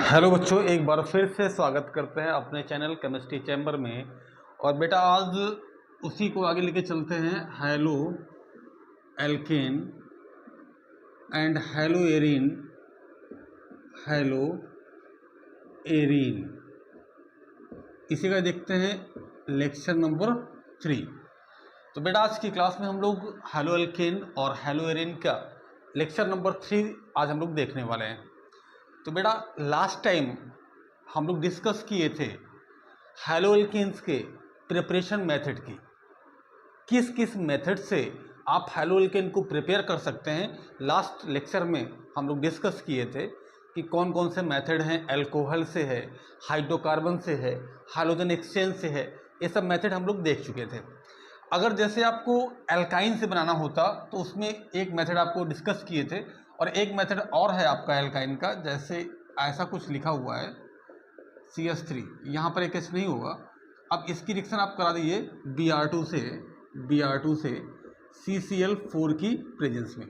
Hello बच्चों, एक बार फिर से स्वागत करते हैं अपने चैनल केमिस्ट्री चैम्बर में। और बेटा आज उसी को आगे लेके चलते हैं। Halo alkane and hello arene, hello arene, इसी का देखते हैं लेक्चर नंबर 3। तो बेटा आज की क्लास में हम लोग हेलो एल्केन और हेलो एरीन का लेक्चर नंबर 3 आज हम लोग देखने वाले हैं। तो बेटा लास्ट टाइम हम लोग डिस्कस किए थे हेलो एल्केन्स के प्रिपरेशन मेथड की, किस किस मेथड से आप हेलो एल्केन को प्रिपेयर कर सकते हैं। लास्ट लेक्चर में हम लोग डिस्कस किए थे कि कौन कौन से मेथड हैं। अल्कोहल से है, हाइड्रोकार्बन से है, हाइड्रोजन एक्सचेंज से है, ये सब मेथड हम लोग देख चुके थे। अगर जैसे आपको एल्काइन से बनाना होता तो उसमें एक मेथड आपको डिस्कस किए थे, और एक मेथड और है आपका एल्काइन का। जैसे ऐसा कुछ लिखा हुआ है CH3, यहाँ पर एक H नहीं होगा। अब इसकी रिएक्शन आप करा दीजिए Br2 से CCl4 की प्रेजेंस में।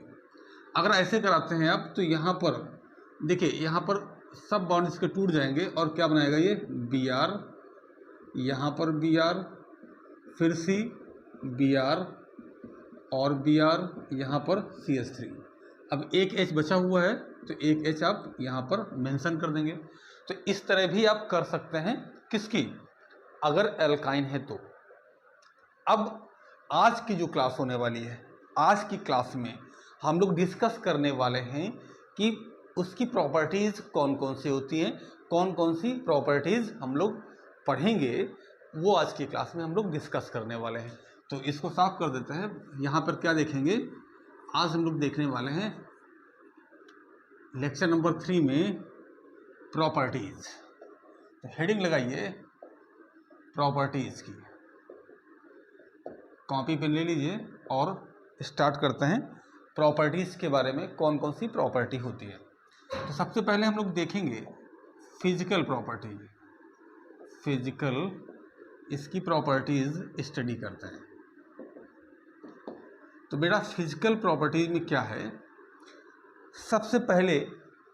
अगर ऐसे कराते हैं आप तो यहाँ पर देखिए, यहाँ पर सब बॉन्ड इसके टूट जाएंगे और क्या बनाएगा ये Br, यहाँ पर Br, फिर C, Br और Br, यहाँ पर CH3। अब एक H बचा हुआ है तो एक H आप यहाँ पर मेंशन कर देंगे। तो इस तरह भी आप कर सकते हैं किसकी, अगर एल्काइन है तो। अब आज की जो क्लास होने वाली है, आज की क्लास में हम लोग डिस्कस करने वाले हैं कि उसकी प्रॉपर्टीज़ कौन कौन सी होती हैं, कौन कौन सी प्रॉपर्टीज़ हम लोग पढ़ेंगे, वो आज की क्लास में हम लोग डिस्कस करने वाले हैं। तो इसको साफ कर देते हैं। यहाँ पर क्या देखेंगे, आज हम लोग देखने वाले हैं लेक्चर नंबर 3 में प्रॉपर्टीज़। तो हेडिंग लगाइए प्रॉपर्टीज़ की, कॉपी पेन ले लीजिए और स्टार्ट करते हैं प्रॉपर्टीज़ के बारे में, कौन कौन सी प्रॉपर्टी होती है। तो सबसे पहले हम लोग देखेंगे फिजिकल प्रॉपर्टी। फिजिकल, इसकी प्रॉपर्टीज़ स्टडी करते हैं। तो बेटा फिजिकल प्रॉपर्टीज़ में क्या है, सबसे पहले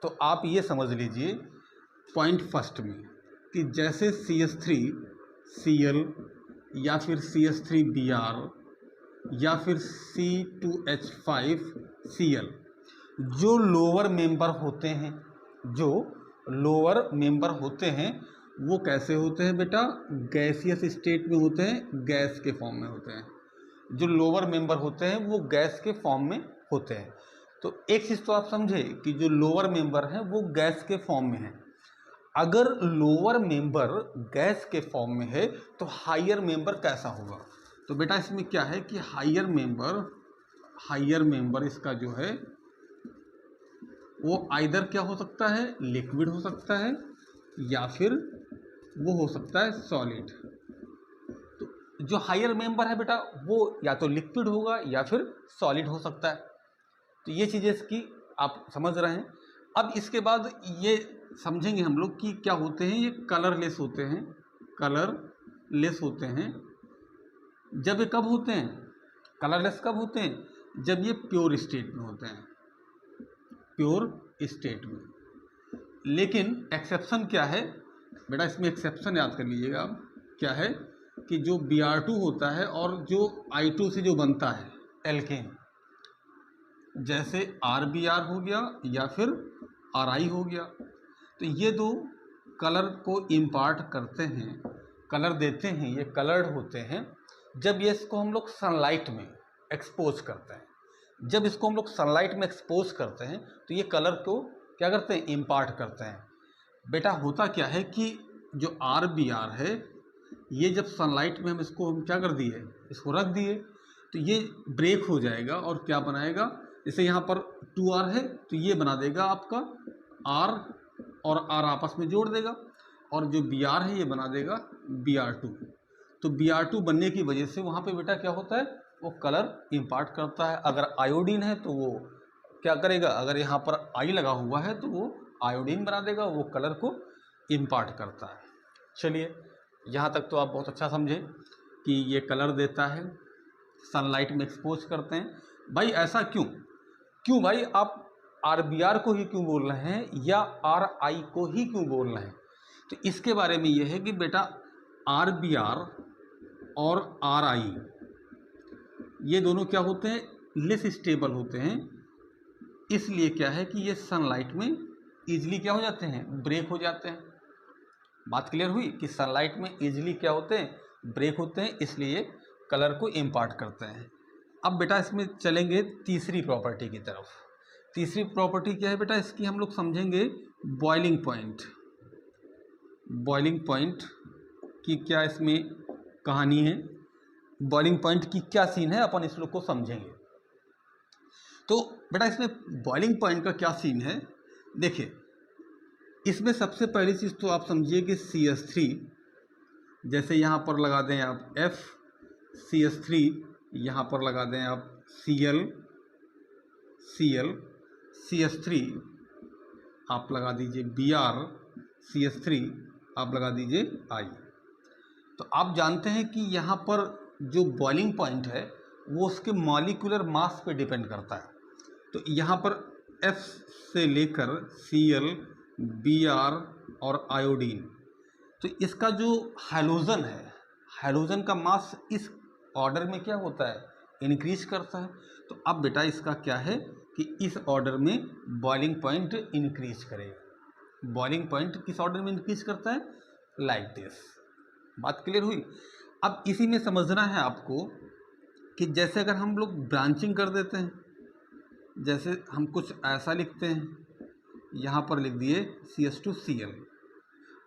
तो आप ये समझ लीजिए पॉइंट फर्स्ट में कि जैसे CH3Cl या फिर CH3Br या फिर C2H5Cl, जो लोअर मेंबर होते हैं, जो लोअर मेंबर होते हैं वो कैसे होते हैं बेटा, गैसियस स्टेट में होते हैं, गैस के फॉर्म में होते हैं। जो लोअर मेंबर होते हैं वो गैस के फॉर्म में होते हैं। तो एक चीज़ तो आप समझे कि जो लोअर मेंबर है वो गैस के फॉर्म में है। अगर लोअर मेंबर गैस के फॉर्म में है तो हायर मेंबर कैसा होगा। तो बेटा इसमें क्या है कि हायर मेंबर इसका जो है वो आइदर क्या हो सकता है, लिक्विड हो सकता है या फिर वो हो सकता है सॉलिड। तो जो हायर मेंबर है बेटा वो या तो लिक्विड होगा या फिर सॉलिड हो सकता है। तो ये चीज़ें इसकी आप समझ रहे हैं। अब इसके बाद ये समझेंगे हम लोग कि क्या होते हैं, ये कलरलेस होते हैं। कलरलेस होते हैं जब ये कब होते हैं, कलरलेस कब होते हैं, जब ये प्योर स्टेट में होते हैं, प्योर स्टेट में। लेकिन एक्सेप्शन क्या है बेटा, इसमें एक्सेप्शन याद कर लीजिएगा आप, क्या है कि जो Br2 होता है और जो I2 से जो बनता है एल्केन, जैसे RBr हो गया या फिर Ri हो गया, तो ये दो कलर को इम्पार्ट करते हैं, कलर देते हैं, ये कलर्ड होते हैं जब ये इसको हम लोग सनलाइट में एक्सपोज करते हैं। जब इसको हम लोग सनलाइट में एक्सपोज करते हैं तो ये कलर को क्या करते हैं, इम्पार्ट करते हैं। बेटा होता क्या है कि जो RBr है ये जब सनलाइट में हम क्या कर दिए, इसको रख दिए तो ये ब्रेक हो जाएगा और क्या बनाएगा, जैसे यहाँ पर 2R है तो ये बना देगा आपका R और R आपस में जोड़ देगा, और जो Br है ये बना देगा Br2। तो Br2 बनने की वजह से वहाँ पे बेटा क्या होता है, वो कलर इम्पार्ट करता है। अगर आयोडीन है तो वो क्या करेगा, अगर यहाँ पर I लगा हुआ है तो वो आयोडीन बना देगा, वो कलर को इम्पार्ट करता है। चलिए यहाँ तक तो आप बहुत अच्छा समझे कि ये कलर देता है, सनलाइट में एक्सपोज करते हैं। भाई ऐसा क्यों भाई, आप RBr को ही क्यों बोल रहे हैं या RI को ही क्यों बोल रहे हैं, तो इसके बारे में यह है कि बेटा RBr और RI ये दोनों क्या होते हैं, लेस स्टेबल होते हैं। इसलिए क्या है कि ये सनलाइट में ईजिली क्या हो जाते हैं, ब्रेक हो जाते हैं। बात क्लियर हुई कि सनलाइट में ईजिली क्या होते हैं, ब्रेक होते हैं, इसलिए कलर को इम्पार्ट करते हैं। अब बेटा इसमें चलेंगे तीसरी प्रॉपर्टी की तरफ। तीसरी प्रॉपर्टी क्या है बेटा, इसकी हम लोग समझेंगे बॉइलिंग पॉइंट। बॉइलिंग पॉइंट की क्या इसमें कहानी है, बॉइलिंग पॉइंट की क्या सीन है, अपन इस लोग को समझेंगे। तो बेटा इसमें बॉइलिंग पॉइंट का क्या सीन है, देखिए इसमें सबसे पहली चीज़ तो आप समझिए कि CH3, जैसे यहाँ पर लगा दें आप F, CH3 यहाँ पर लगा दें आप Cl, CH3 आप लगा दीजिए Br, CH3 आप लगा दीजिए I। तो आप जानते हैं कि यहाँ पर जो बॉइलिंग पॉइंट है वो उसके मॉलिक्यूलर मास पे डिपेंड करता है। तो यहाँ पर F से लेकर Cl, Br और आयोडीन, तो इसका जो हैलोजन है, हैलोजन का मास इस ऑर्डर में क्या होता है, इंक्रीज करता है। तो अब बेटा इसका क्या है कि इस ऑर्डर में बॉइलिंग पॉइंट इंक्रीज करेगा। बॉइलिंग पॉइंट किस ऑर्डर में इंक्रीज करता है, लाइक दिस। बात क्लियर हुई। अब इसी में समझना है आपको कि जैसे अगर हम लोग ब्रांचिंग कर देते हैं, जैसे हम कुछ ऐसा लिखते हैं, यहाँ पर लिख दिए CH2Cl।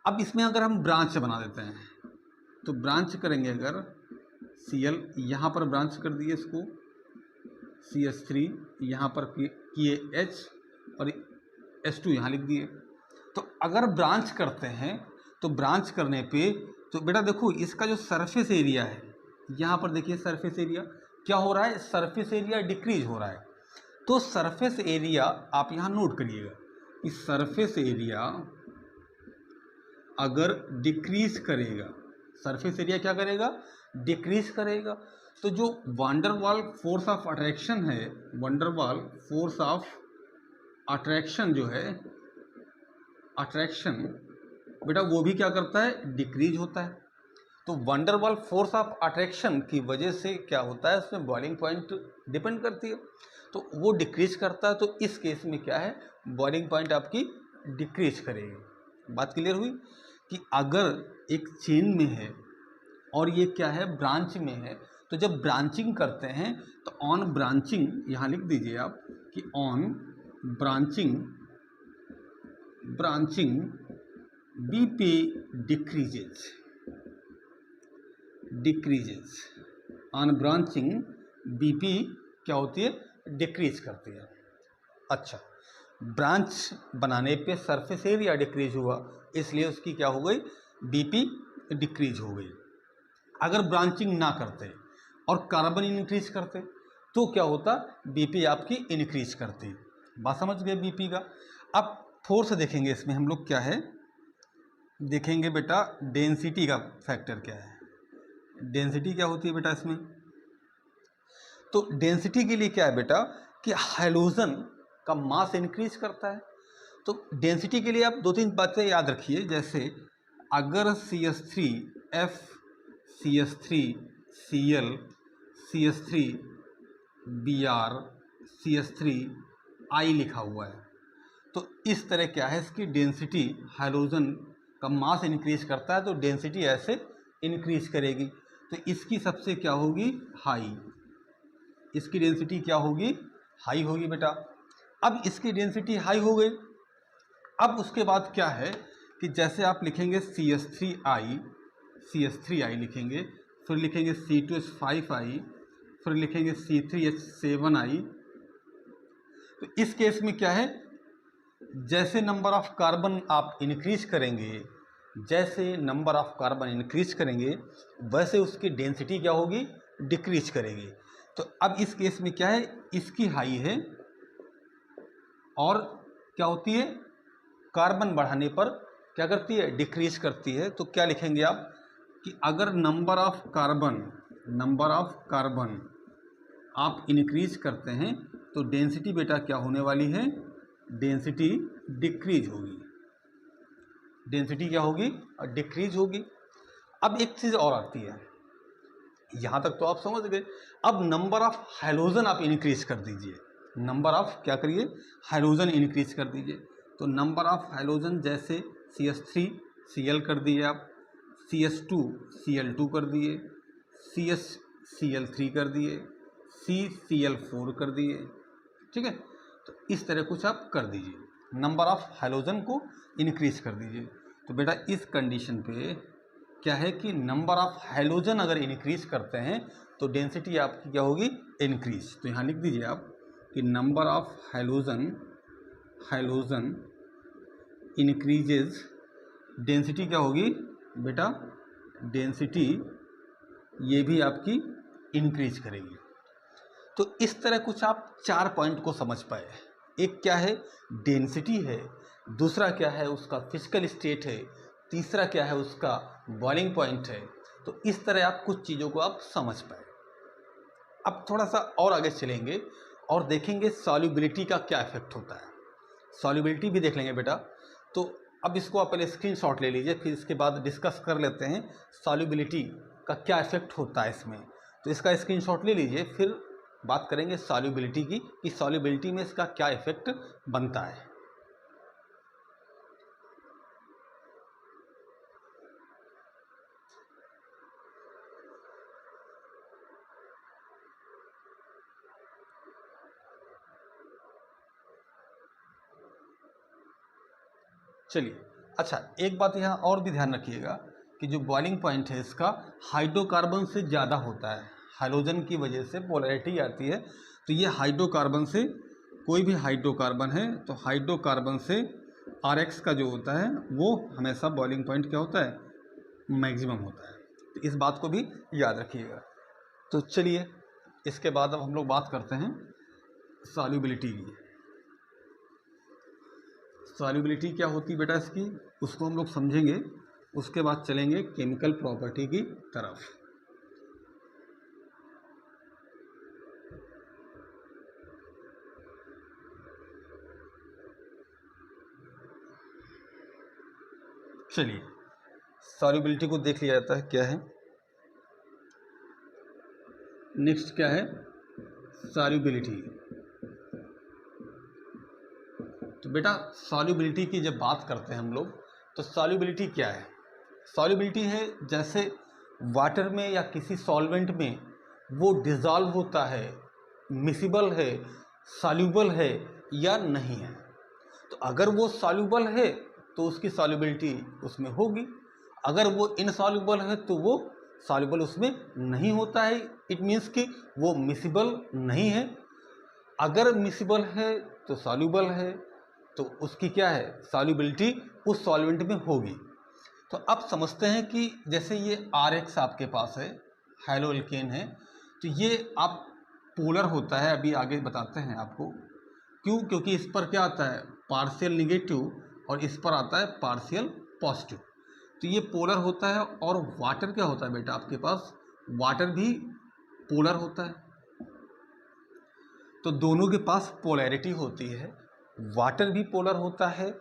अब इसमें अगर हम ब्रांच बना देते हैं तो ब्रांच करेंगे, अगर Cl यहाँ पर ब्रांच कर दिए इसको, CH3 यहाँ पर किए H और H2 यहाँ लिख दिए। तो अगर ब्रांच करते हैं तो ब्रांच करने पे तो बेटा देखो इसका जो सरफेस एरिया है, यहाँ पर देखिए सरफेस एरिया क्या हो रहा है, सरफेस एरिया डिक्रीज हो रहा है। तो सरफेस एरिया आप यहाँ नोट करिएगा कि सरफेस एरिया अगर डिक्रीज करेगा, सरफेस एरिया क्या करेगा, डिक्रीज करेगा। तो जो वंडरवाल फोर्स ऑफ अट्रैक्शन है, वंडरवाल फोर्स ऑफ अट्रैक्शन जो है, अट्रैक्शन बेटा वो भी क्या करता है, डिक्रीज होता है। तो वंडरवाल फोर्स ऑफ अट्रैक्शन की वजह से क्या होता है, उसमें बॉइलिंग पॉइंट डिपेंड करती है, तो वो डिक्रीज करता है। तो इस केस में क्या है, बॉइलिंग पॉइंट आपकी डिक्रीज करेगी। बात क्लियर हुई कि अगर एक चेन में है और ये क्या है, ब्रांच में है, तो जब ब्रांचिंग करते हैं तो ऑन ब्रांचिंग, यहाँ लिख दीजिए आप कि on branching BP decreases on branching BP क्या होती है, डिक्रीज करती है। अच्छा, ब्रांच बनाने पे सरफेस एरिया डिक्रीज हुआ, इसलिए उसकी क्या हो गई, BP डिक्रीज हो गई। अगर ब्रांचिंग ना करते और कार्बन इंक्रीज करते तो क्या होता, BP आपकी इंक्रीज करती। बात समझ गए BP का। अब फोर्स देखेंगे इसमें हम लोग, क्या है देखेंगे बेटा, डेंसिटी का फैक्टर क्या है, डेंसिटी क्या होती है बेटा इसमें। तो डेंसिटी के लिए क्या है बेटा कि हैलोजन का मास इंक्रीज करता है। तो डेंसिटी के लिए आप दो तीन बातें याद रखिए, जैसे अगर CH3F, CH3Cl, CH3Br, CH3I लिखा हुआ है, तो इस तरह क्या है, इसकी डेंसिटी, हैलोजन का मास इंक्रीज करता है तो डेंसिटी ऐसे इंक्रीज करेगी। तो इसकी सबसे क्या होगी, हाई, इसकी डेंसिटी क्या होगी, हाई होगी बेटा। अब इसकी डेंसिटी हाई हो गई। अब उसके बाद क्या है कि जैसे आप लिखेंगे CH3I लिखेंगे, फिर लिखेंगे C2H5I, फिर लिखेंगे C3H7I। तो इस केस में क्या है, जैसे नंबर ऑफ कार्बन आप इंक्रीज करेंगे, जैसे नंबर ऑफ कार्बन इंक्रीज करेंगे वैसे उसकी डेंसिटी क्या होगी, डिक्रीज करेगी। तो अब इस केस में क्या है, इसकी हाई है और क्या होती है, कार्बन बढ़ाने पर क्या करती है, डिक्रीज करती है। तो क्या लिखेंगे आप कि अगर नंबर ऑफ कार्बन आप इंक्रीज करते हैं तो डेंसिटी बेटा क्या होने वाली है, डेंसिटी डिक्रीज होगी, डेंसिटी क्या होगी, डिक्रीज होगी। अब एक चीज़ और आती है, यहाँ तक तो आप समझ गए। अब नंबर ऑफ हाइड्रोजन आप इंक्रीज कर दीजिए, नंबर ऑफ क्या करिए, हाइड्रोजन इंक्रीज कर दीजिए। तो नंबर ऑफ हाइड्रोजन जैसे CH3 Cl कर दिए आप, CH2 Cl2 कर दिए, CS Cl3 कर दिए, CCl4 कर दिए, ठीक है। तो इस तरह कुछ आप कर दीजिए, नंबर ऑफ हाइड्रोजन को इंक्रीज कर दीजिए। तो बेटा इस कंडीशन पे क्या है कि नंबर ऑफ हाइड्रोजन अगर इंक्रीज करते हैं तो डेंसिटी आपकी क्या होगी, इंक्रीज। तो यहाँ लिख दीजिए आप कि number of hydrogen increases, density क्या होगी बेटा, डेंसिटी ये भी आपकी इंक्रीज करेगी। तो इस तरह कुछ आप 4 पॉइंट को समझ पाए। एक क्या है, डेंसिटी है, दूसरा क्या है उसका फिजिकल स्टेट है, तीसरा क्या है उसका बॉइलिंग पॉइंट है। तो इस तरह आप कुछ चीज़ों को आप समझ पाए। अब थोड़ा सा और आगे चलेंगे और देखेंगे सॉल्युबिलिटी का क्या इफेक्ट होता है, सॉल्युबिलिटी भी देख लेंगे बेटा। तो अब इसको आप पहले स्क्रीनशॉट ले लीजिए, फिर इसके बाद डिस्कस कर लेते हैं सॉल्युबिलिटी का क्या इफेक्ट होता है इसमें। तो इसका स्क्रीनशॉट ले लीजिए, फिर बात करेंगे सॉल्युबिलिटी की कि सॉल्युबिलिटी में इसका क्या इफेक्ट बनता है। चलिए, अच्छा एक बात यहाँ और भी ध्यान रखिएगा कि जो बॉइलिंग पॉइंट है इसका हाइड्रोकार्बन से ज़्यादा होता है, हाइड्रोजन की वजह से पोलैरिटी आती है। तो ये हाइड्रोकार्बन से, कोई भी हाइड्रोकार्बन है तो हाइड्रोकार्बन से RX का जो होता है वो हमेशा बॉइलिंग पॉइंट क्या होता है, मैक्सिमम होता है। तो इस बात को भी याद रखिएगा। तो चलिए इसके बाद अब हम लोग बात करते हैं सॉल्युबिलिटी की। सॉल्युबिलिटी क्या होती है बेटा इसकी, उसको हम लोग समझेंगे, उसके बाद चलेंगे केमिकल प्रॉपर्टी की तरफ। चलिए सॉल्युबिलिटी को देख लिया जाता है क्या है। नेक्स्ट क्या है, सॉल्युबिलिटी। तो बेटा सॉल्युबिलिटी की जब बात करते हैं हम लोग, तो सॉल्युबिलिटी क्या है, सॉल्युबिलिटी है जैसे वाटर में या किसी सॉल्वेंट में वो डिज़ोल्व होता है, मिसिबल है, सॉल्युबल है या नहीं है। तो अगर वो सॉल्युबल है तो उसकी सॉल्युबिलिटी उसमें होगी, अगर वो इनसॉल्युबल है तो वो सॉल्युबल उसमें नहीं होता है। इट मीन्स कि वो मिसिबल नहीं है। अगर मिसिबल है तो सॉल्युबल है, तो उसकी क्या है, सॉल्युबिलिटी उस सॉल्वेंट में होगी। तो अब समझते हैं कि जैसे ये RX आपके पास है, हैलो एल्केन है, तो ये आप पोलर होता है, अभी आगे बताते हैं आपको क्यों, क्योंकि इस पर क्या आता है पार्शियल निगेटिव और इस पर आता है पार्शियल पॉजिटिव। तो ये पोलर होता है। और वाटर क्या होता है बेटा आपके पास, वाटर भी पोलर होता है। तो दोनों के पास पोलैरिटी होती है, वाटर भी पोलर होता है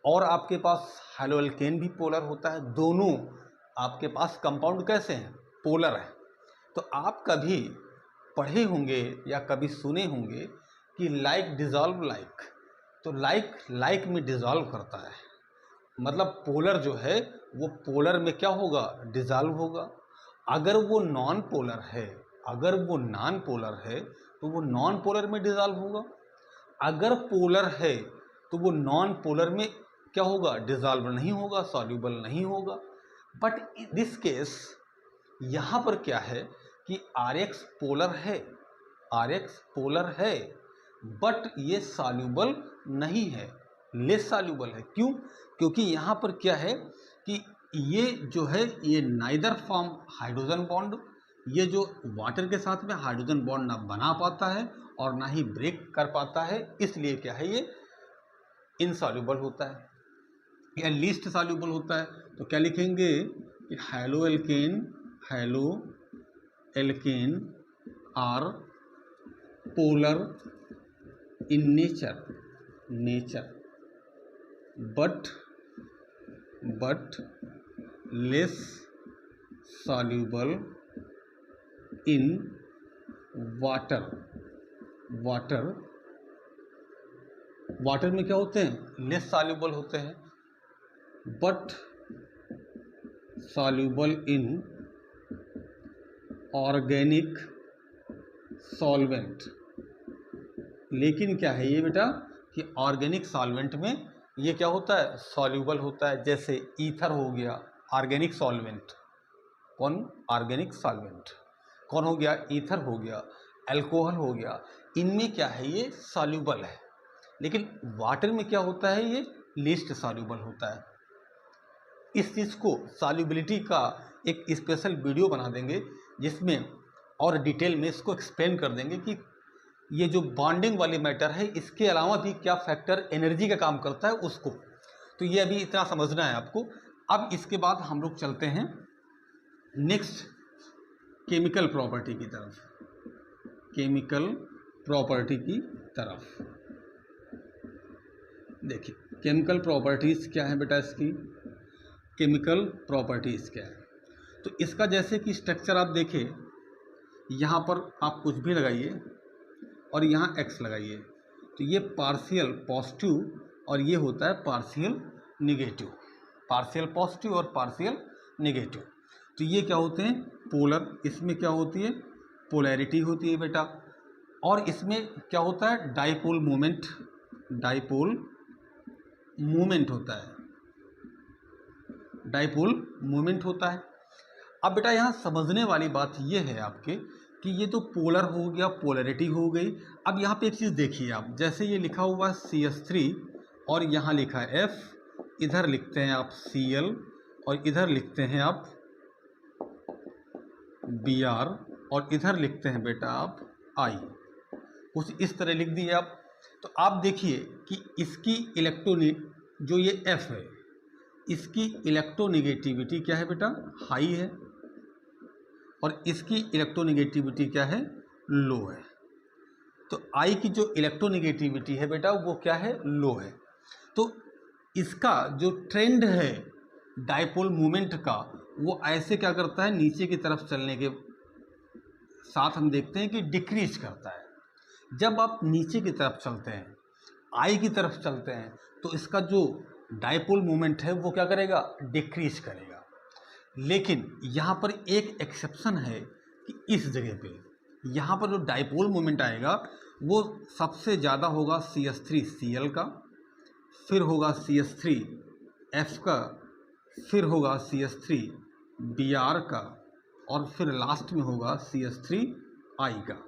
और आपके पास हैलो एल्केन भी पोलर होता है। दोनों आपके पास कंपाउंड कैसे हैं, पोलर है। तो आप कभी पढ़े होंगे या कभी सुने होंगे कि लाइक डिज़ोल्व लाइक, तो लाइक लाइक में डिज़ोल्व करता है, मतलब पोलर जो है वो पोलर में क्या होगा, डिज़ोल्व होगा। अगर वो नॉन पोलर है, अगर वो नॉन पोलर है तो वो नॉन पोलर में डिज़ोल्व होगा। अगर पोलर है तो वो नॉन पोलर में क्या होगा, डिज़ोल्व नहीं होगा, सॉल्युबल नहीं होगा। बट इन दिस केस यहाँ पर क्या है कि RX पोलर है, RX पोलर है, बट ये सॉल्युबल नहीं है, लेस सॉल्युबल है। क्यों, क्योंकि यहाँ पर क्या है कि ये जो है ये नाइदर फॉर्म हाइड्रोजन बॉन्ड, ये जो वाटर के साथ में हाइड्रोजन बॉन्ड ना बना पाता है और ना ही ब्रेक कर पाता है, इसलिए क्या है ये इनसॉल्युबल होता है या लीस्ट सॉल्युबल होता है। तो क्या लिखेंगे कि haloalkane are polar in nature, nature, but less soluble in water. Water में क्या होते हैं? लेस सॉल्यूबल होते हैं, but soluble in organic solvent. लेकिन क्या है ये बेटा कि ऑर्गेनिक सॉल्वेंट में ये क्या होता है? सॉल्यूबल होता है। जैसे ईथर हो गया ऑर्गेनिक सॉल्वेंट। कौन? Organic solvent. कौन हो गया? ईथर हो गया, अल्कोहल हो गया। इनमें क्या है? ये सॉल्यूबल है। लेकिन वाटर में क्या होता है? ये लीस्ट सॉल्यूबल होता है। इस चीज़ को सॉल्युबिलिटी का एक स्पेशल वीडियो बना देंगे जिसमें और डिटेल में इसको एक्सप्लेन कर देंगे कि ये जो बॉन्डिंग वाली मैटर है इसके अलावा भी क्या फैक्टर एनर्जी का काम करता है उसको। तो ये अभी इतना समझना है आपको। अब इसके बाद हम लोग चलते हैं नेक्स्ट केमिकल प्रॉपर्टी की तरफ। केमिकल प्रॉपर्टी की तरफ देखिए, केमिकल प्रॉपर्टीज़ क्या है बेटा? इसकी केमिकल प्रॉपर्टीज़ क्या है? तो इसका जैसे कि स्ट्रक्चर आप देखें, यहाँ पर आप कुछ भी लगाइए और यहाँ एक्स लगाइए, तो ये पार्शियल पॉजिटिव और ये होता है पार्शियल निगेटिव। पार्शियल पॉजिटिव और पार्शियल निगेटिव, तो ये क्या होते हैं? पोलर। इसमें क्या होती है? पोलैरिटी होती है बेटा। और इसमें क्या होता है? Dipole moment. डाइपोल मोमेंट होता है, डाइपोल मोमेंट होता है। अब बेटा यहाँ समझने वाली बात ये है आपके कि ये तो पोलर हो गया, पोलैरिटी हो गई। अब यहाँ पे एक चीज़ देखिए आप, जैसे ये लिखा हुआ है CH3 और यहाँ लिखा है F, इधर लिखते हैं आप Cl और इधर लिखते हैं आप Br और इधर लिखते हैं बेटा आप I। कुछ इस तरह लिख दिए आप। तो आप देखिए कि इसकी जो ये F है, इसकी इलेक्ट्रोनेगेटिविटी क्या है बेटा? हाई है। और इसकी इलेक्ट्रोनेगेटिविटी क्या है? लो है। तो I की जो इलेक्ट्रोनेगेटिविटी है बेटा वो क्या है? लो है। तो इसका जो ट्रेंड है डाइपोल मोमेंट का, वो ऐसे क्या करता है? नीचे की तरफ चलने के साथ हम देखते हैं कि डिक्रीज करता है। जब आप नीचे की तरफ चलते हैं, I की तरफ चलते हैं, तो इसका जो डाइपोल मोमेंट है वो क्या करेगा? डिक्रीज करेगा। लेकिन यहाँ पर एक एक्सेप्शन है कि इस जगह पे यहाँ पर जो डाइपोल मोमेंट आएगा वो सबसे ज़्यादा होगा CH3Cl का, फिर होगा CH3F का, फिर होगा CH3Br का, और फिर लास्ट में होगा CH3I का।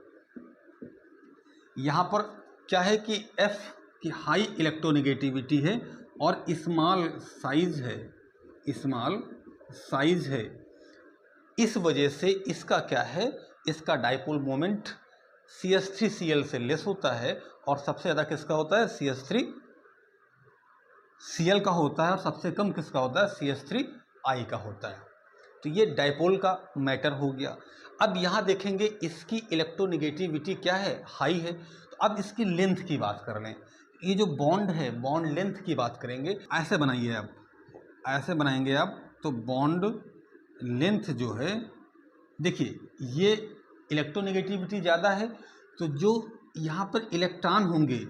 यहाँ पर क्या है कि F की हाई इलेक्ट्रोनेगेटिविटी है और स्मॉल साइज है। इस वजह से इसका क्या है? इसका डाइपोल मोमेंट CH3Cl से लेस होता है और सबसे ज़्यादा किसका होता है? CH3Cl का होता है और सबसे कम किसका होता है? CH3I का होता है। तो ये डाइपोल का मैटर हो गया। अब यहाँ देखेंगे इसकी इलेक्ट्रोनेगेटिविटी क्या है? हाई है। तो अब इसकी लेंथ की बात कर लें। ये जो बॉन्ड है, बॉन्ड लेंथ की बात करेंगे। ऐसे बनाइए आप, ऐसे बनाएंगे आप, तो बॉन्ड लेंथ जो है, देखिए ये इलेक्ट्रोनेगेटिविटी ज़्यादा है, तो जो यहाँ पर इलेक्ट्रॉन होंगे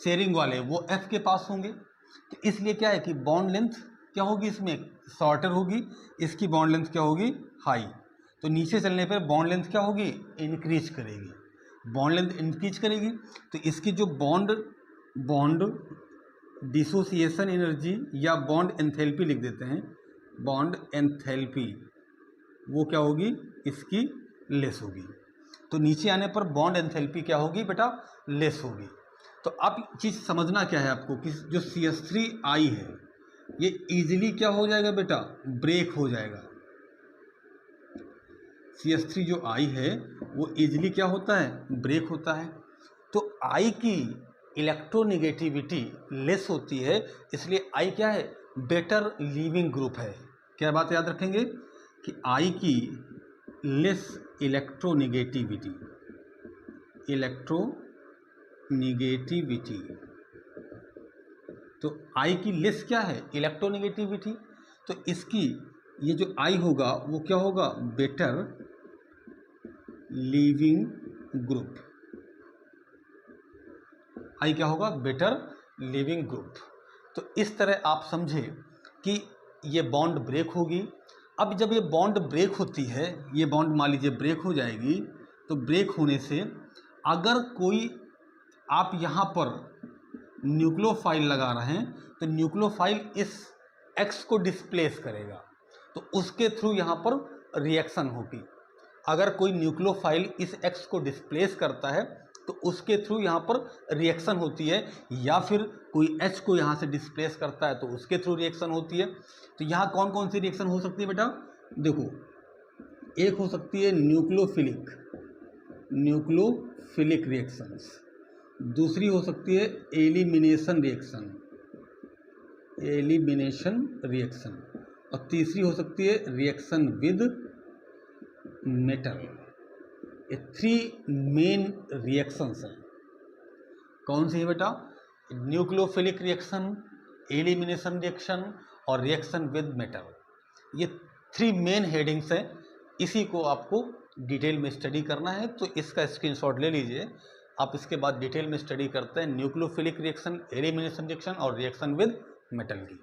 शेयरिंग वाले वो F के पास होंगे। तो इसलिए क्या है कि बॉन्ड लेंथ क्या होगी? इसमें शॉर्टर होगी, इसकी बॉन्ड लेंथ क्या होगी? हाई। तो नीचे चलने पर बॉन्ड लेंथ क्या होगी? इंक्रीज करेगी। बॉन्ड लेंथ इंक्रीज करेगी तो इसकी जो बॉन्ड डिसोसिएशन एनर्जी या बॉन्ड एंथैल्पी लिख देते हैं, बॉन्ड एंथैल्पी, वो क्या होगी? इसकी लेस होगी। तो नीचे आने पर बॉन्ड एंथैल्पी क्या होगी बेटा? लेस होगी। तो अब चीज़ समझना क्या है आपको कि जो CH3I है ये इजीली क्या हो जाएगा बेटा? ब्रेक हो जाएगा। CH3 जो I है वो इजीली क्या होता है? ब्रेक होता है। तो I की इलेक्ट्रोनेगेटिविटी लेस होती है, इसलिए I क्या है? बेटर लीविंग ग्रुप है। क्या बात याद रखेंगे कि I की लेस इलेक्ट्रोनेगेटिविटी तो आई की लेस क्या है, इलेक्ट्रोनेगेटिविटी। तो इसकी ये जो आई होगा वो क्या होगा, बेटर लीविंग ग्रुप। आई क्या होगा, बेटर लिविंग ग्रुप। तो इस तरह आप समझे कि ये बॉन्ड ब्रेक होगी। अब जब ये बॉन्ड ब्रेक होती है, ये बॉन्ड मान लीजिए ब्रेक हो जाएगी, तो ब्रेक होने से अगर कोई आप यहाँ पर न्यूक्लियोफाइल लगा रहे हैं तो न्यूक्लियोफाइल इस एक्स को डिस्प्लेस करेगा, तो उसके थ्रू यहाँ पर रिएक्शन होगी। अगर कोई न्यूक्लियोफाइल इस एक्स को डिस्प्लेस करता है तो उसके थ्रू यहाँ पर रिएक्शन होती है, या फिर कोई एच को यहाँ से डिस्प्लेस करता है तो उसके थ्रू रिएक्शन होती है। तो यहाँ कौन कौन सी रिएक्शन हो सकती है बेटा, देखो, एक हो सकती है न्यूक्लियोफिलिक रिएक्शंस, दूसरी हो सकती है एलिमिनेशन रिएक्शन, और तीसरी हो सकती है रिएक्शन विद मेटल। ये 3 मेन रिएक्शंस हैं। कौन सी है बेटा, न्यूक्लियोफिलिक रिएक्शन, एलिमिनेशन रिएक्शन और रिएक्शन विद मेटल। ये 3 मेन हेडिंग्स हैं, इसी को आपको डिटेल में स्टडी करना है। तो इसका स्क्रीनशॉट ले लीजिए, आप इसके बाद डिटेल में स्टडी करते हैं न्यूक्लियोफिलिक रिएक्शन, एलिमिनेशन रिएक्शन और रिएक्शन विद मेटल की।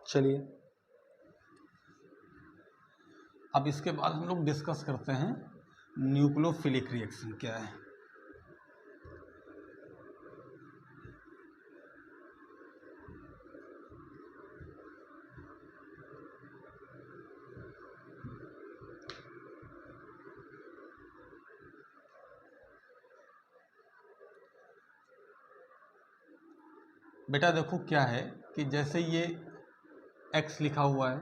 चलिए, अब इसके बाद हम लोग डिस्कस करते हैं न्यूक्लियोफिलिक रिएक्शन क्या है। बेटा देखो क्या है कि जैसे ये X लिखा हुआ है,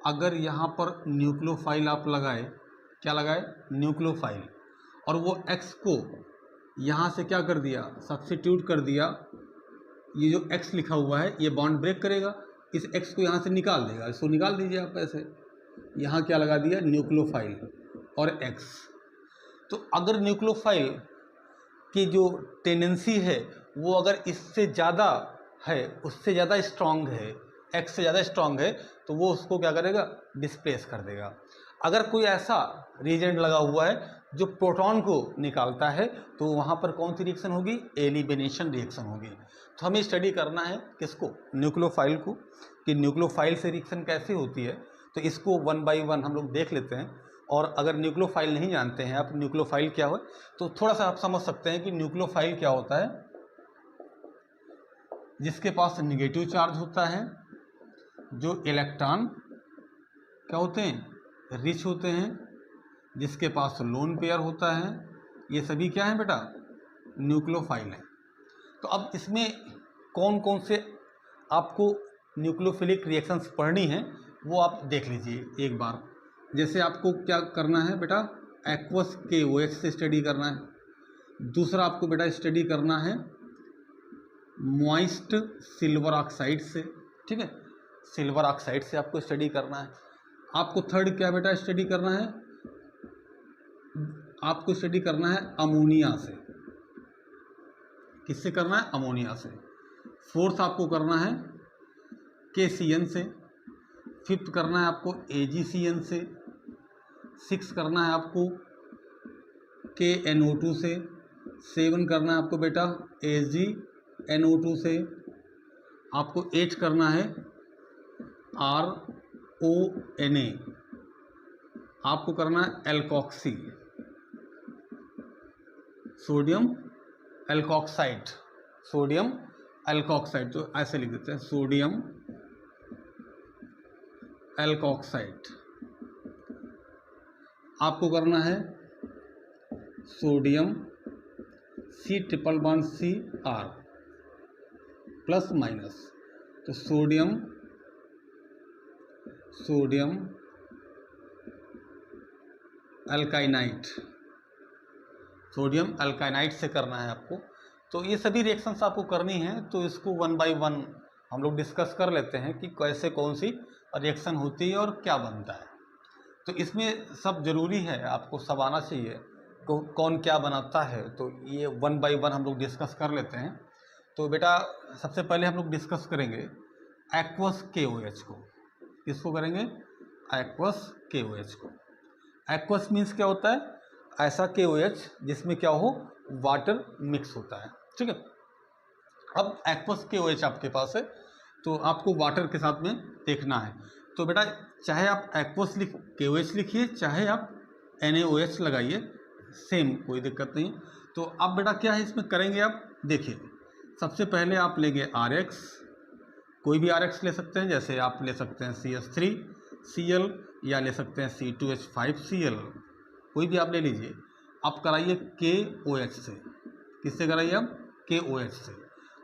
अगर यहाँ पर न्यूक्लियोफाइल आप लगाए, क्या लगाए, न्यूक्लियोफाइल, और वो X को यहाँ से क्या कर दिया, सब्स्टिट्यूट कर दिया, ये जो X लिखा हुआ है ये बॉन्ड ब्रेक करेगा, इस X को यहाँ से निकाल देगा। इसको निकाल दीजिए आप ऐसे, यहाँ क्या लगा दिया, न्यूक्लियोफाइल और X। तो अगर न्यूक्लियोफाइल की जो टेंडेंसी है वो अगर इससे ज़्यादा है, उससे ज़्यादा स्ट्रांग है, X से ज़्यादा स्ट्रांग है, तो वो उसको क्या करेगा, डिस्प्लेस कर देगा। अगर कोई ऐसा रीजेंट लगा हुआ है जो प्रोटॉन को निकालता है, तो वहाँ पर कौन सी रिएक्शन होगी, एलिमिनेशन रिएक्शन होगी। तो हमें स्टडी करना है किसको, न्यूक्लियोफाइल को, कि न्यूक्लियोफाइल से रिएक्शन कैसे होती है। तो इसको 1 बाय 1 हम लोग देख लेते हैं। और अगर न्यूक्लियोफाइल नहीं जानते हैं आप, न्यूक्लियोफाइल क्या हो, तो थोड़ा सा आप समझ सकते हैं कि न्यूक्लियोफाइल क्या होता है, जिसके पास निगेटिव चार्ज होता है, जो इलेक्ट्रॉन क्या होते हैं, रिच होते हैं, जिसके पास लोन पेयर होता है, ये सभी क्या है बेटा, न्यूक्लियोफाइल है। तो अब इसमें कौन कौन से आपको न्यूक्लियोफिलिक रिएक्शंस पढ़नी है वो आप देख लीजिए एक बार। जैसे आपको क्या करना है बेटा, एक्वस KOH से स्टडी करना है। दूसरा आपको बेटा स्टडी करना है मॉइस्ट सिल्वर ऑक्साइड से, ठीक है, सिल्वर ऑक्साइड से आपको स्टडी करना है। आपको थर्ड क्या बेटा स्टडी करना है, आपको स्टडी करना है अमोनिया से। किससे करना है, अमोनिया से। फोर्थ आपको करना है KCN से। फिफ्थ करना है आपको AgCN से। सिक्स करना है आपको KNO2 से। 7 करना है आपको बेटा AgNO2 से। आपको 8 करना है RONA। आपको करना है alkoxy, sodium alkoxide, sodium alkoxide, तो ऐसे लिख देते हैं सोडियम एल्कोक्साइड। आपको करना है सोडियम C++CR प्लस माइनस, तो सोडियम अल्काइनाइट, सोडियम अल्काइनाइट से करना है आपको। तो ये सभी रिएक्शंस आपको करनी है, तो इसको 1 बाय 1 हम लोग डिस्कस कर लेते हैं कि कैसे कौन सी रिएक्शन होती है और क्या बनता है। तो इसमें सब ज़रूरी है, आपको सब आना चाहिए कौन क्या बनाता है। तो ये 1 बाय 1 हम लोग डिस्कस कर लेते हैं। तो बेटा सबसे पहले हम लोग डिस्कस करेंगे एक्वस KOH को। किसको करेंगे? एक्वस KOH को। एक्वस मीन्स क्या होता है? ऐसा KOH जिसमें क्या हो, वाटर मिक्स होता है। ठीक है, अब एक्वस KOH आपके पास है तो आपको वाटर के साथ में देखना है। तो बेटा चाहे आप एक्वस KOH लिखिए, चाहे आप NaOH लगाइए, सेम, कोई दिक्कत नहीं। तो अब बेटा क्या है इसमें करेंगे आप, देखिए सबसे पहले आप लेंगे RX, कोई भी RX ले सकते हैं, जैसे आप ले सकते हैं CH3Cl या ले सकते हैं C2H5Cl, कोई भी आप ले लीजिए। आप कराइए KOH से। किससे कराइए आप? KOH से।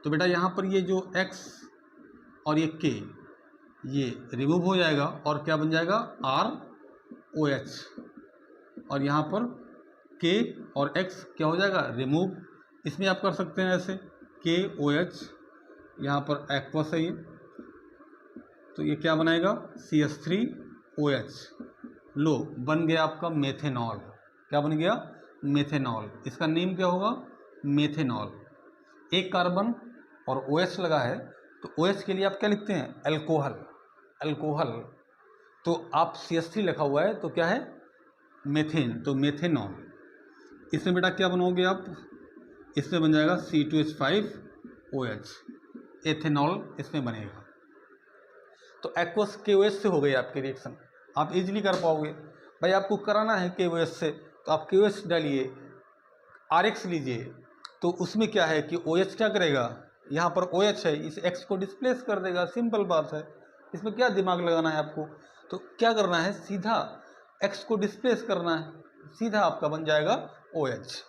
तो बेटा यहाँ पर ये जो X और ये K ये रिमूव हो जाएगा और क्या बन जाएगा? ROH। और यहाँ पर K और X क्या हो जाएगा? रिमूव। इसमें आप कर सकते हैं ऐसे KOH, यहाँ पर एक्वस है ये, तो ये क्या बनाएगा? CH3OH। लो, बन गया आपका मेथेनॉल। क्या बन गया? मेथेनॉल। इसका नेम क्या होगा? मेथेनॉल। एक कार्बन और OH लगा है, तो OH के लिए आप क्या लिखते हैं? अल्कोहल। अल्कोहल। तो आप CH3 लिखा हुआ है तो क्या है? मेथेन, तो मेथेनॉल। इसमें बेटा क्या बनोगे आप? इसमें बन जाएगा C2H5OH, एथेनॉल इसमें बनेगा। तो एक्वस KOH से हो गई आपकी रिएक्शन, आप इजीली कर पाओगे। भाई आपको कराना है KOH से, तो आप KOH डालिए, RX लीजिए, तो उसमें क्या है कि OH क्या करेगा? यहाँ पर OH है, इस X को डिस्प्लेस कर देगा, सिंपल बात है। इसमें क्या दिमाग लगाना है आपको? तो क्या करना है, सीधा X को डिस्प्लेस करना है, सीधा आपका बन जाएगा OH।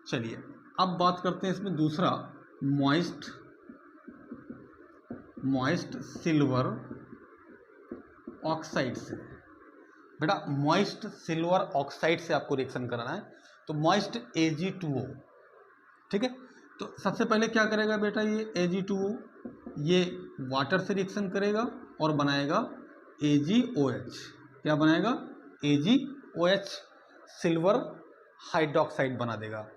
चलिए अब बात करते हैं इसमें दूसरा, मॉइस्ट सिल्वर ऑक्साइड से। बेटा मॉइस्ट सिल्वर ऑक्साइड से आपको रिएक्शन कराना है, तो मॉइस्ट Ag2O। ठीक है, तो सबसे पहले क्या करेगा बेटा, ये Ag2O ये वाटर से रिएक्शन करेगा और बनाएगा AgOH। क्या बनाएगा? AgOH, सिल्वर हाइड्रोक्साइड बना देगा।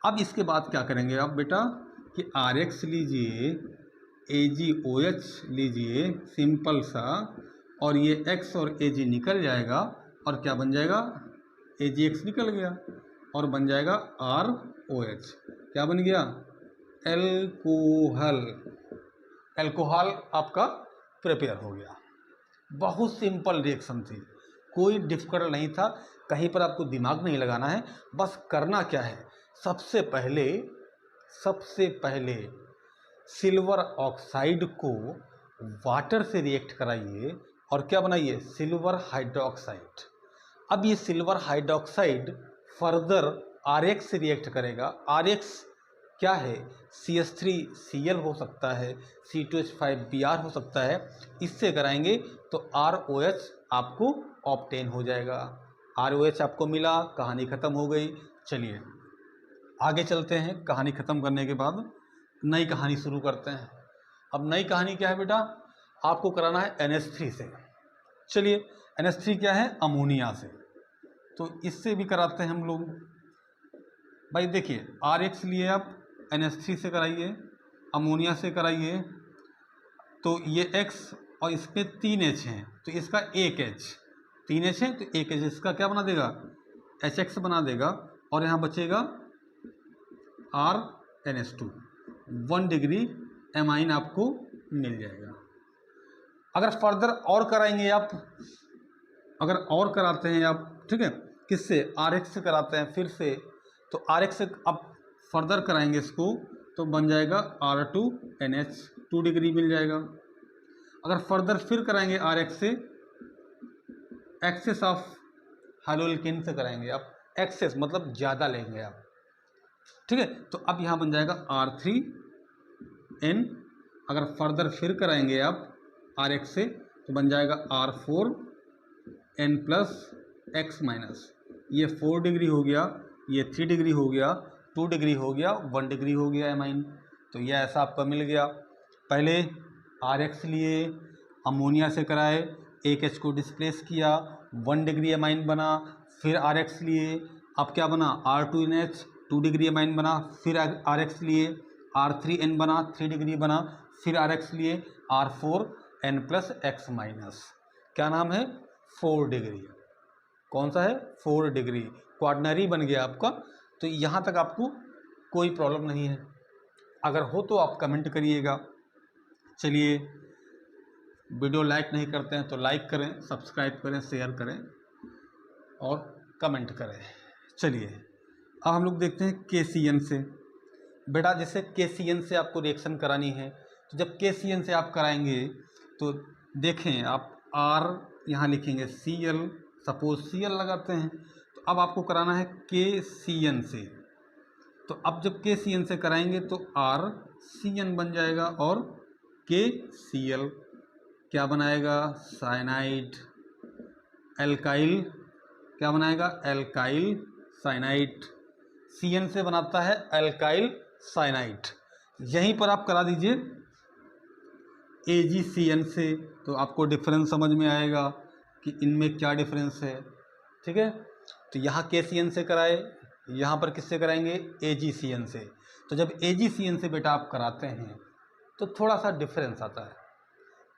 अब इसके बाद क्या करेंगे आप बेटा कि RX लीजिए, AgOH लीजिए, सिंपल सा, और ये X और Ag निकल जाएगा और क्या बन जाएगा? AgX निकल गया और बन जाएगा ROH। क्या बन गया? एल्कोहल। एल्कोहल आपका प्रिपेयर हो गया। बहुत सिंपल रिएक्शन थी, कोई डिफिकल्ट नहीं था, कहीं पर आपको दिमाग नहीं लगाना है। बस करना क्या है, सबसे पहले सिल्वर ऑक्साइड को वाटर से रिएक्ट कराइए और क्या बनाइए? Silver hydroxide. अब ये सिल्वर हाइड्रोक्साइड फर्दर RX से रिएक्ट करेगा। RX क्या है? CH3Cl हो सकता है, C2H5Br हो सकता है। इससे कराएंगे तो ROH आपको ऑब्टेन हो जाएगा। ROH आपको मिला, कहानी ख़त्म हो गई। चलिए आगे चलते हैं। कहानी ख़त्म करने के बाद नई कहानी शुरू करते हैं। अब नई कहानी क्या है बेटा? आपको कराना है NH3 से। चलिए NH3 क्या है? अमोनिया से। तो इससे भी कराते हैं हम लोग। भाई देखिए RX लिए आप, NH3 से कराइए, अमोनिया से कराइए, तो ये X और इसके 3 H हैं, तो इसका 1 H, 3 H है तो 1 H, इसका क्या बना देगा? HX बना देगा और यहाँ बचेगा RNH2। 1 डिग्री एमाइन आपको मिल जाएगा। अगर फर्दर और कराएंगे आप, अगर और कराते हैं आप, ठीक है, किससे? RX से कराते हैं फिर से, तो RX से अब फर्दर कराएंगे इसको तो बन जाएगा R2NH, 2 डिग्री मिल जाएगा। अगर फर्दर फिर कराएंगे RX से, एक्सेस ऑफ हाइड्रोलिकिन से कराएंगे आप, एक्सेस मतलब ज़्यादा लेंगे आप, ठीक है। तो अब यहाँ बन जाएगा R3N। अगर फर्दर फिर कराएंगे आप RX से तो बन जाएगा R4N+X-, ये 4 डिग्री हो गया, ये 3 डिग्री हो गया, 2 डिग्री हो गया, 1 डिग्री हो गया एमाइन। तो यह ऐसा आपका मिल गया। पहले RX लिए, अमोनिया से कराए, एक H को डिस्प्लेस किया, 1 डिग्री एमाइन बना, फिर RX लिए, अब क्या बना R2NH, 2 डिग्री एमाइन बना, फिर RX लिए, R3N बना, 3 डिग्री बना, फिर RX लिए, R4N+X-, क्या नाम है, 4 डिग्री। कौन सा है, 4 डिग्री, क्वार्टनरी बन गया आपका। तो यहाँ तक आपको कोई प्रॉब्लम नहीं है। अगर हो तो आप कमेंट करिएगा। चलिए, वीडियो लाइक नहीं करते हैं तो लाइक करें, सब्सक्राइब करें, शेयर करें और कमेंट करें। चलिए, अब हम लोग देखते हैं KCN से। बेटा जैसे KCN से आपको रिएक्शन करानी है, तो जब KCN से आप कराएंगे तो देखें आप R यहाँ लिखेंगे, Cl, सपोज Cl लगाते हैं, तो अब आपको कराना है KCN से। तो अब जब KCN से कराएंगे तो RCN बन जाएगा और KCl क्या बनाएगा, साइनाइड, एल्काइल, क्या बनाएगा, एल्काइल साइनाइड। CN से बनाता है एल्काइल साइनाइड। यहीं पर आप करा दीजिए AgCN से, तो आपको डिफरेंस समझ में आएगा कि इनमें क्या डिफरेंस है। ठीक है, तो यहाँ KCN से कराए, यहाँ पर किससे कराएंगे, AgCN से। तो जब AgCN से बेटा आप कराते हैं तो थोड़ा सा डिफरेंस आता है,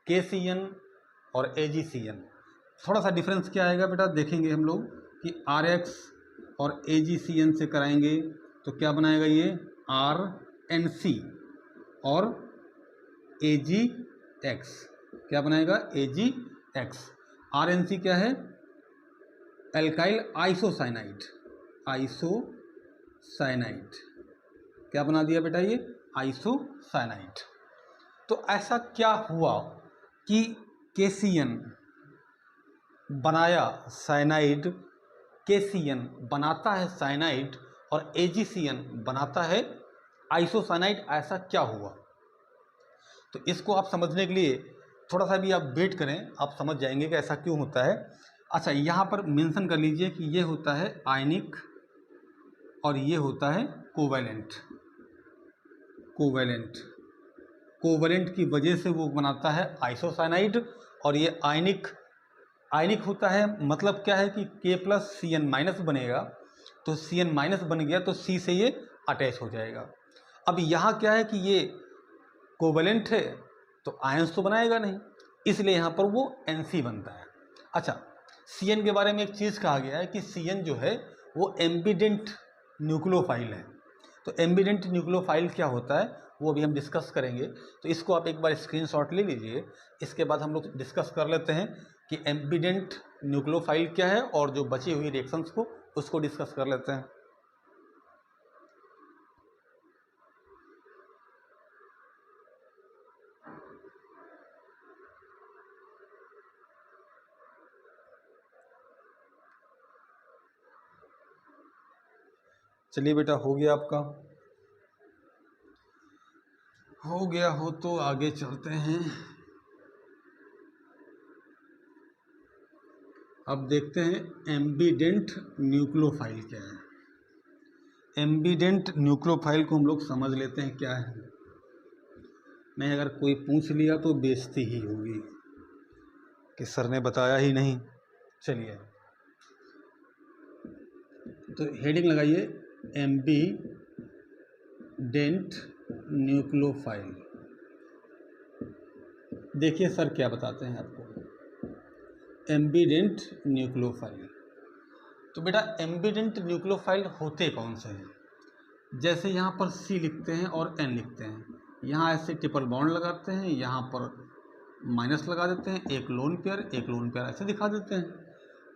KCN और AgCN। थोड़ा सा डिफरेंस क्या आएगा बेटा, देखेंगे हम लोग कि RX और AgCN से कराएंगे तो क्या बनाएगा, ये RNC और AgX, क्या बनाएगा, AgX। RNC क्या है, एल्काइल आइसोसाइनाइड, आइसोसाइनाइड, क्या बना दिया बेटा, ये आइसोसाइनाइड। तो ऐसा क्या हुआ कि KCN बनाया साइनाइड, KCN बनाता है साइनाइड और AgCN बनाता है आइसोसाइनाइड, ऐसा क्या हुआ। तो इसको आप समझने के लिए थोड़ा सा भी आप वेट करें, आप समझ जाएंगे कि ऐसा क्यों होता है। अच्छा, यहाँ पर मेंशन कर लीजिए कि ये होता है आयनिक और ये होता है कोवैलेंट। कोवैलेंट, कोवैलेंट की वजह से वो बनाता है आइसोसाइनाइड, और ये आयनिक, आयनिक होता है मतलब क्या है कि K+Cn- बनेगा, तो Cn- बन गया तो C से ये अटैच हो जाएगा। अब यहाँ क्या है कि ये कोवैलेंट है तो आयंस तो बनाएगा नहीं, इसलिए यहाँ पर वो NC बनता है। अच्छा, Cn के बारे में एक चीज़ कहा गया है कि Cn जो है वो एम्बिडेंट न्यूक्लियोफाइल है। तो एम्बिडेंट न्यूक्लियोफाइल क्या होता है वो भी हम डिस्कस करेंगे, तो इसको आप एक बार स्क्रीनशॉट ले लीजिए। इसके बाद हम लोग डिस्कस कर लेते हैं कि एम्बिडेंट न्यूक्लियोफाइल क्या है, और जो बची हुई रिएक्शंस को उसको डिस्कस कर लेते हैं। चलिए बेटा, हो गया आपका, हो गया हो तो आगे चलते हैं। अब देखते हैं एम्बिडेंट न्यूक्लियोफाइल क्या है। एम्बिडेंट न्यूक्लियोफाइल को हम लोग समझ लेते हैं क्या है। नहीं, अगर कोई पूछ लिया तो बेइज्जती ही होगी कि सर ने बताया ही नहीं। चलिए, तो हेडिंग लगाइए एम्बिडेंट न्यूक्लियोफाइल। देखिए सर क्या बताते हैं आपको, एम्बिडेंट न्यूक्लियोफाइल। तो बेटा एम्बिडेंट न्यूक्लियोफाइल होते कौन से हैं, जैसे यहाँ पर C लिखते हैं और N लिखते हैं, यहाँ ऐसे ट्रिपल बॉन्ड लगाते हैं, यहाँ पर माइनस लगा देते हैं, एक लोन पेयर एक लोन पेयर ऐसे दिखा देते हैं।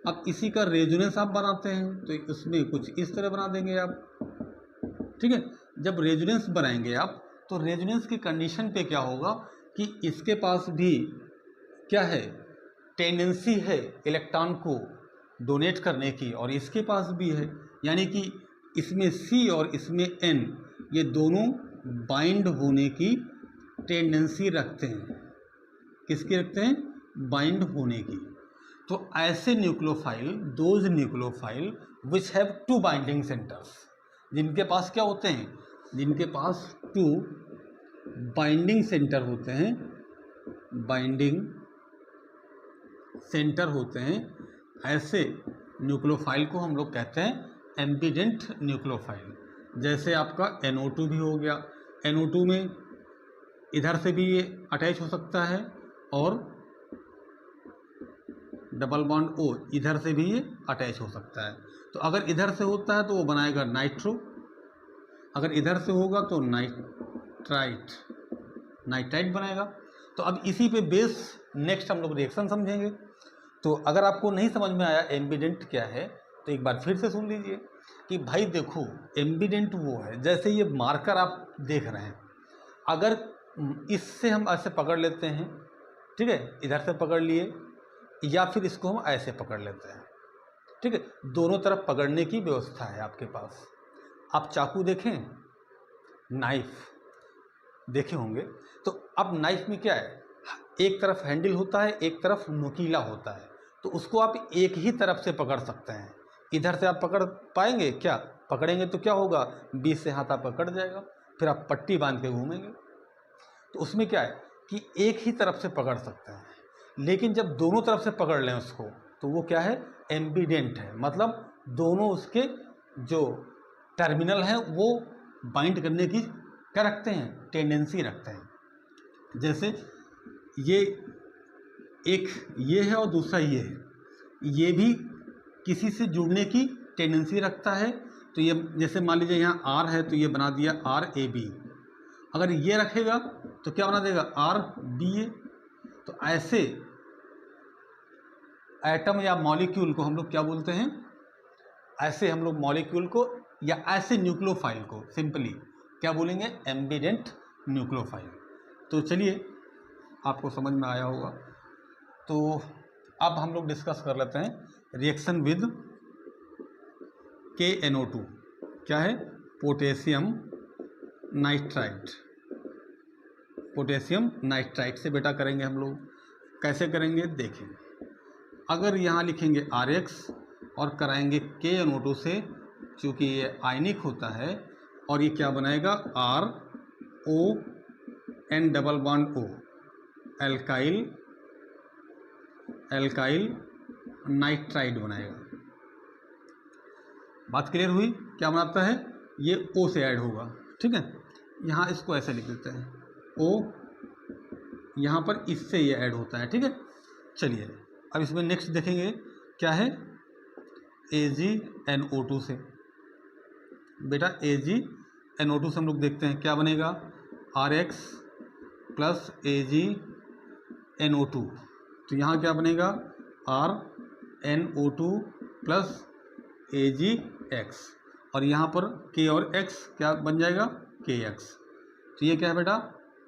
अब इसी का रेजोनेंस आप बनाते हैं तो इसमें कुछ इस तरह बना देंगे आप। ठीक है, जब रेजोनेंस बनाएंगे आप तो रेजोनेंस की कंडीशन पे क्या होगा कि इसके पास भी क्या है, टेंडेंसी है इलेक्ट्रॉन को डोनेट करने की, और इसके पास भी है, यानी कि इसमें C और इसमें N ये दोनों बाइंड होने की टेंडेंसी रखते हैं। किसकी रखते हैं, बाइंड होने की। तो ऐसे nucleophile, those nucleophile which have two binding centres, जिनके पास क्या होते हैं, जिनके पास 2 बाइंडिंग सेंटर होते हैं, बाइंडिंग सेंटर होते हैं, ऐसे न्यूक्लियोफाइल को हम लोग कहते हैं एम्बिडेंट न्यूक्लियोफाइल। जैसे आपका NO2 भी हो गया, NO2 में इधर से भी ये अटैच हो सकता है और डबल बॉन्ड O इधर से भी ये अटैच हो सकता है। तो अगर इधर से होता है तो वो बनाएगा नाइट्रो, अगर इधर से होगा तो नाइट्राइट, नाइट्राइट बनाएगा। तो अब इसी पे बेस नेक्स्ट हम लोग रिएक्शन समझेंगे। तो अगर आपको नहीं समझ में आया एम्बिडेंट क्या है तो एक बार फिर से सुन लीजिए कि भाई देखो, एम्बिडेंट वो है, जैसे ये मार्कर आप देख रहे हैं, अगर इससे हम ऐसे पकड़ लेते हैं, ठीक है, इधर से पकड़ लिए, या फिर इसको हम ऐसे पकड़ लेते हैं, ठीक है, दोनों तरफ पकड़ने की व्यवस्था है आपके पास। आप चाकू देखें, नाइफ देखे होंगे, तो अब नाइफ में क्या है, एक तरफ हैंडल होता है, एक तरफ नुकीला होता है, तो उसको आप एक ही तरफ से पकड़ सकते हैं। इधर से आप पकड़ पाएंगे क्या, पकड़ेंगे तो क्या होगा, बीच से हाथ आपका कट जाएगा, फिर आप पट्टी बांध के घूमेंगे। तो उसमें क्या है कि एक ही तरफ से पकड़ सकते हैं, लेकिन जब दोनों तरफ से पकड़ लें उसको तो वो क्या है, एम्बिडेंट है, मतलब दोनों उसके जो टर्मिनल हैं वो बाइंड करने की क्या रखते हैं, टेंडेंसी रखते हैं। जैसे ये एक ये है और दूसरा ये है, ये भी किसी से जुड़ने की टेंडेंसी रखता है। तो ये जैसे मान लीजिए यहाँ R है तो ये बना दिया RAB, अगर ये रखेगा तो क्या बना देगा, RBA। तो ऐसे एटम या मॉलिक्यूल को हम लोग क्या बोलते हैं, ऐसे हम लोग मॉलिक्यूल को या ऐसे न्यूक्लियोफाइल को सिंपली क्या बोलेंगे, एम्बिडेंट न्यूक्लियोफाइल। तो चलिए आपको समझ में आया होगा। तो अब हम लोग डिस्कस कर लेते हैं रिएक्शन विद KNO2, क्या है, पोटेशियम नाइट्राइट, पोटेशियम नाइट्राइट से बेटा करेंगे हम लोग। कैसे करेंगे देखें, अगर यहाँ लिखेंगे RX और कराएंगे KNO2 से, चूँकि ये आयनिक होता है और ये क्या बनाएगा, RON double bond O, alkyl, alkyl nitride बनाएगा। बात क्लियर हुई, क्या बनाता है, ये O से ऐड होगा, ठीक है, यहाँ इसको ऐसे लिख देते हैं, O यहाँ पर इससे ये ऐड होता है, ठीक है। चलिए अब इसमें नेक्स्ट देखेंगे क्या है, AgNO2 से, बेटा AgNO2 से हम लोग देखते हैं क्या बनेगा, RX प्लस AgNO2, तो यहाँ क्या बनेगा, RNO2 प्लस AgX, और यहाँ पर K और X क्या बन जाएगा, KX। तो ये क्या है बेटा,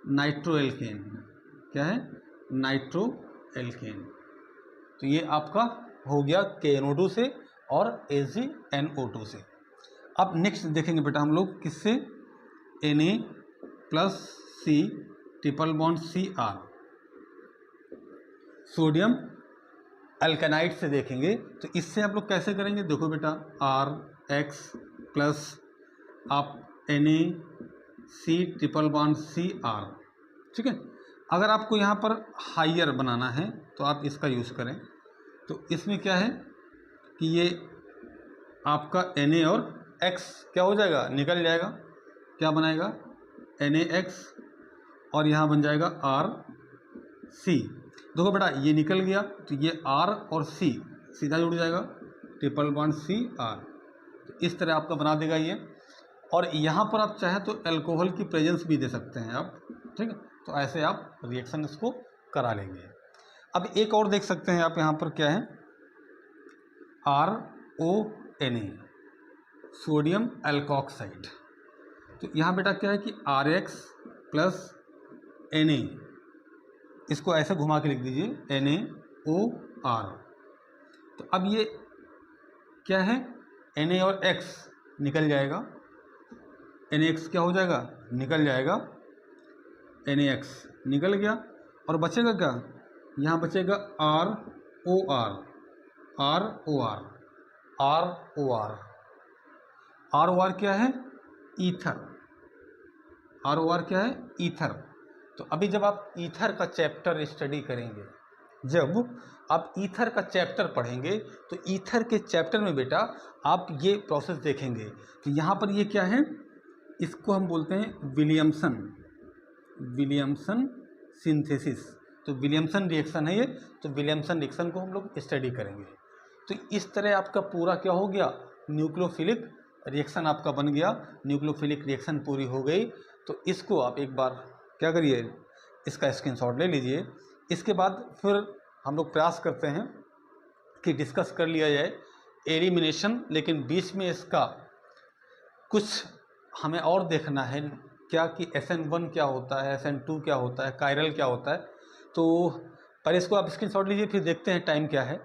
नाइट्रो एल्केन, क्या है, नाइट्रो एल्केन। तो ये आपका हो गया KNO2 से और AgNO2 से। अब नेक्स्ट देखेंगे बेटा हम लोग किससे, Na plus C triple bond Cr, sodium alkynide से देखेंगे। तो इससे आप लोग कैसे करेंगे, देखो बेटा, RX प्लस आप NaC ट्रिपल बॉन्ड Cr, ठीक है। अगर आपको यहाँ पर हाइयर बनाना है तो आप इसका यूज़ करें। तो इसमें क्या है कि ये आपका Na और X क्या हो जाएगा, निकल जाएगा, क्या बनाएगा, NaX, और यहाँ बन जाएगा RC। देखो बेटा ये निकल गया तो ये R और C सीधा जुड़ जाएगा, ट्रिपल बॉन्ड Cr। तो इस तरह आपका बना देगा ये। और यहाँ पर आप चाहे तो अल्कोहल की प्रेजेंस भी दे सकते हैं आप, ठीक है। तो ऐसे आप रिएक्शन इसको करा लेंगे। अब एक और देख सकते हैं आप, यहाँ पर क्या है, RONA, सोडियम एल्कोक्साइड। तो यहाँ बेटा क्या है कि RX प्लस Na, इसको ऐसे घुमा के लिख दीजिए, NaOR। तो अब ये क्या है, Na और X निकल जाएगा, NaX क्या हो जाएगा, निकल जाएगा, NaX निकल गया, और बचेगा क्या, यहाँ बचेगा ROR, ROR, ROR, ROR क्या है? ईथर। ROR क्या है? ईथर। तो अभी जब आप ईथर का चैप्टर स्टडी करेंगे, जब आप ईथर का चैप्टर पढ़ेंगे तो ईथर के चैप्टर में बेटा आप ये प्रोसेस देखेंगे कि यहाँ पर ये क्या है, इसको हम बोलते हैं विलियमसन सिंथेसिस। तो विलियमसन रिएक्शन है ये, तो विलियमसन रिएक्शन को हम लोग स्टडी करेंगे। तो इस तरह आपका पूरा क्या हो गया, न्यूक्लियोफिलिक रिएक्शन आपका बन गया। न्यूक्लियोफिलिक रिएक्शन पूरी हो गई। तो इसको आप एक बार क्या करिए, इसका स्क्रीनशॉट ले लीजिए। इसके बाद फिर हम लोग प्रयास करते हैं कि डिस्कस कर लिया जाए एलिमिनेशन, लेकिन बीच में इसका कुछ हमें और देखना है क्या कि SN1 क्या होता है, SN2 क्या होता है, कायरल क्या होता है। तो पर इसको आप स्क्रीनशॉट लीजिए, फिर देखते हैं टाइम क्या है।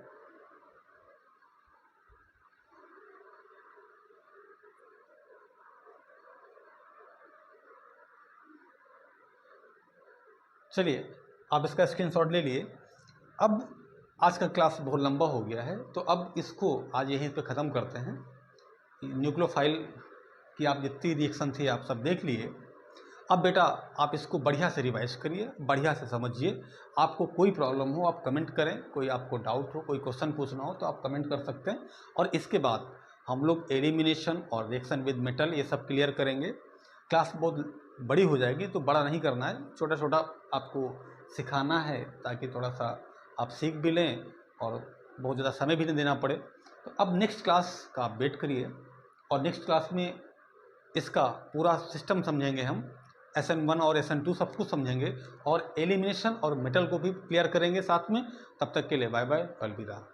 चलिए आप इसका स्क्रीनशॉट ले लिए। अब आज का क्लास बहुत लंबा हो गया है, तो अब इसको आज यहीं पे ख़त्म करते हैं। न्यूक्लियोफाइल की आप जितनी रिएक्शन थी आप सब देख लिए। अब बेटा आप इसको बढ़िया से रिवाइज करिए, बढ़िया से समझिए। आपको कोई प्रॉब्लम हो आप कमेंट करें, कोई आपको डाउट हो, कोई क्वेश्चन पूछना हो तो आप कमेंट कर सकते हैं। और इसके बाद हम लोग एलिमिनेशन और रिएक्शन विद मेटल ये सब क्लियर करेंगे। क्लास बहुत बड़ी हो जाएगी, तो बड़ा नहीं करना है, छोटा छोटा आपको सिखाना है ताकि थोड़ा सा आप सीख भी लें और बहुत ज़्यादा समय भी नहीं देना पड़े। तो अब नेक्स्ट क्लास का आप वेट करिए, और नेक्स्ट क्लास में इसका पूरा सिस्टम समझेंगे हम। SN1 और SN2 सब कुछ समझेंगे और एलिमिनेशन और मेटल को भी क्लियर करेंगे साथ में। तब तक के लिए बाय बाय, अलविदा।